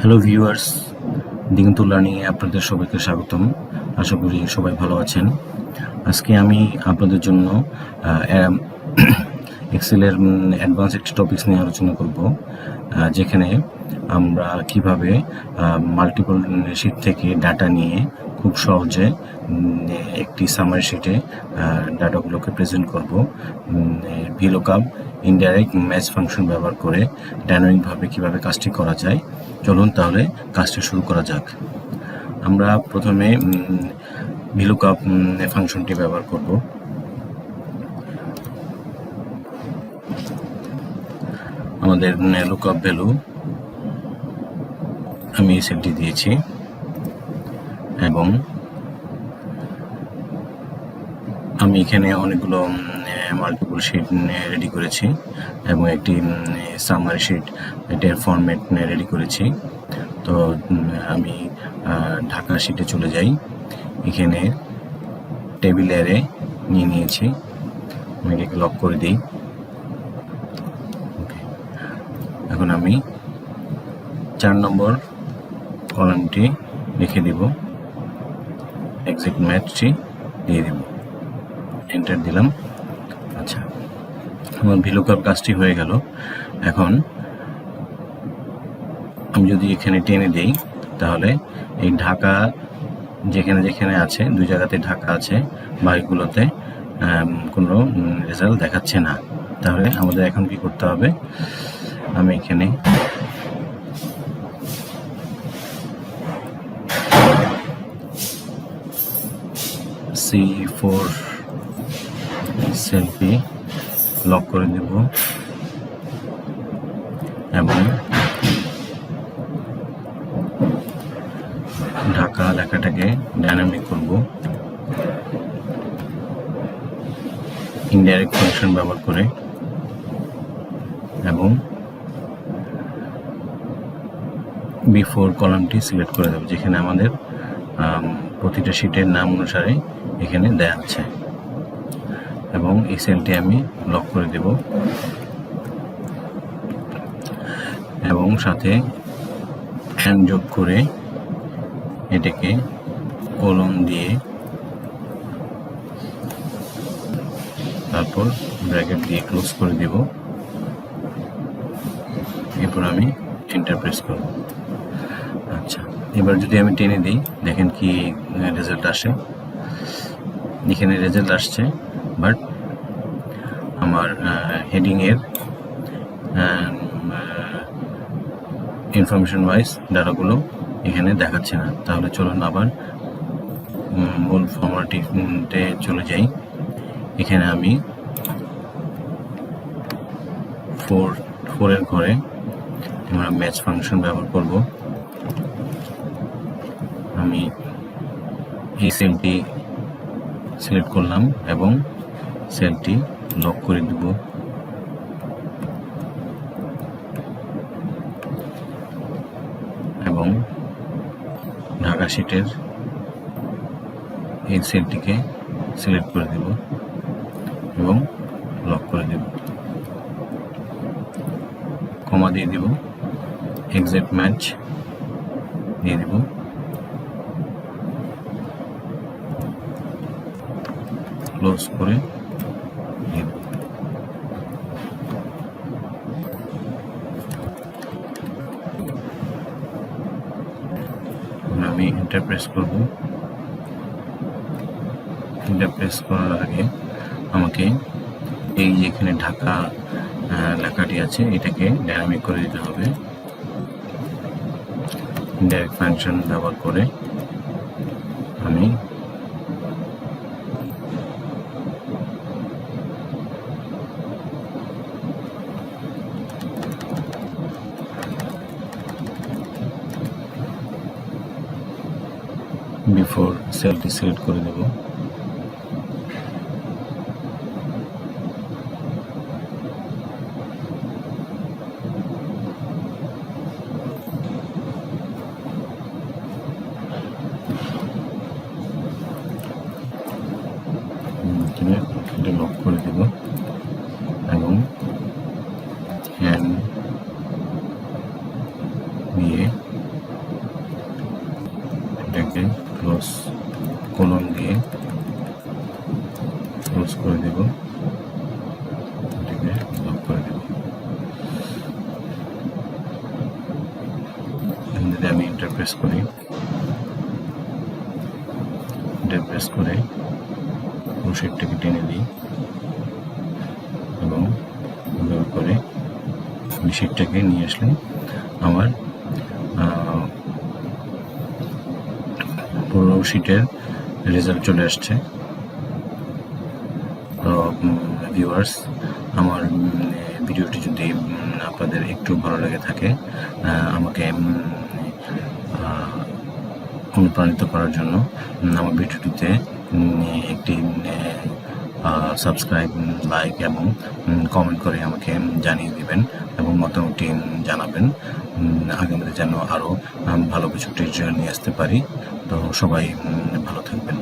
Hello viewers, দিগন্ত লার্নিংয়ে আপনাদের সবাইকে স্বাগতম। আশা করি সবাই ভালো আছেন। আজকে আমি আপনাদের জন্য এক্সেলের অ্যাডভান্স একটি টপিকস নিয়ে আলোচনা করব, যেখানে আমরা কিভাবে মাল্টিপল শিট থেকে ডাটা নিয়ে খুব সহজে একটি সামারি শিটে ডাটাগুলোকে প্রেজেন্ট করব। VLOOKUP ইনডাইরেক্ট ম্যাচ ফাংশন ব্যবহার করে ডাইনামিকভাবে কিভাবে কাজটি করা যায়, চলুন তাহলে কাজটা শুরু করা যাক। আমরা প্রথমে VLOOKUP ফাংশনটি ব্যবহার করব। আমাদের লুকআপ ভ্যালু আমি এই সেলটি দিয়েছি এবং আমি এখানে অনেকগুলো মাল্টিপল শিট রেডি করেছি এবং একটি সামারি শিট এটার ফরম্যাট রেডি করেছি। তো আমি ঢাকা শিটে চলে যাই। এখানে টেবিল অ্যারে নিয়ে নিয়েছি, আমি এটাকে লক করে দিই। এখন আমি 4 নম্বর কলামটি লিখে দিব, এক্সাক্ট ম্যাচটি দিয়ে দেব, এন্টার দিলাম। আচ্ছা, আমার VLOOKUP কাজটি হয়ে গেল। এখন আমি যদি এখানে টেনে দিই তাহলে এই ঢাকা যেখানে যেখানে আছে, দুই জায়গাতে ঢাকা আছে, বাকিগুলোতে কোনো রেজাল্ট দেখাচ্ছে না। তাহলে আমাদের এখন কি করতে হবে, আমি এখানে C4 সেলটি লক করে দেব এবং ঢাকা লেখাটাকে ডাইনামিক করব। ইনডাইরেক্ট ফাংশন ব্যবহার করে এবং B4 কলামটি সিলেক্ট করে দেব, যেখানে আমাদের প্রতিটা শিটের নাম অনুসারে এখানে দেয়া আছে, এবং এই সেলটি আমি লক করে দেব এবং সাথে অ্যান্ড যোগ করে এটাকে কলম দিয়ে তারপর ব্র্যাকেট দিয়ে ক্লোজ করে দেব। এরপর আমি এন্টার প্রেস করব। আচ্ছা, এবার যদি আমি টেনে দিই, দেখেন কি রেজাল্ট আসে। এখানে রেজাল্ট আসছে, বাট আমার হেডিংয়ের ইনফরমেশন ওয়াইজ ডাটাগুলো এখানে দেখাচ্ছে না। তাহলে চলুন আবার মূল ফর্মুলাটিতে চলে যাই। এখানে আমি 4 এর ঘরে আমরা ম্যাচ ফাংশন ব্যবহার করব। আমি এই সেলটি সিলেক্ট করলাম এবং সেলটি লক করে দেব এবং ঢাকা শিটের এই সেলটিকে সিলেক্ট করে দেব এবং লক করে দেব, কমা দিয়ে দেব, এক্সাক্ট ম্যাচ দিয়ে দেব, ক্লোজ করে দিয়ে দেব। আমি এন্টার প্রেস করব। এন্টার প্রেস করার আগে আমাকে এই যেখানে ঢাকা লেখাটি আছে এটাকে ডাইনামিক করে দিতে হবে। ইনডাইরেক্ট ফাংশন ব্যবহার করে আমি B4 সেলটি সিলেক্ট করে দেব এটা লক করে দেব এবং হ্যান্ড দিয়ে ক্রস কোলন দিয়ে ক্লোজ করে দেব, এটাকে লক করে দেব। যদি আমি এন্টার প্রেস করে পুরো শিটটাকে টেনে দিই এবং এভাবে করে আমি শিটটাকে নিয়ে আসলে আমার পুরো শিটের রেজাল্ট চলে আসছে। তো ভিউয়ার্স, আমার ভিডিওটি যদি আপনাদের একটু ভালো লেগে থাকে, আমাকে অনুপ্রাণিত করার জন্য আমার ভিডিওটিতে একটি সাবস্ক্রাইব, লাইক এবং কমেন্ট করে আমাকে জানিয়ে দিবেন এবং মতামতটি জানাবেন। আগামীতে যেন আরও ভালো কিছু টিউটোরিয়াল নিয়ে আসতে পারি। তো সবাই ভালো থাকবেন।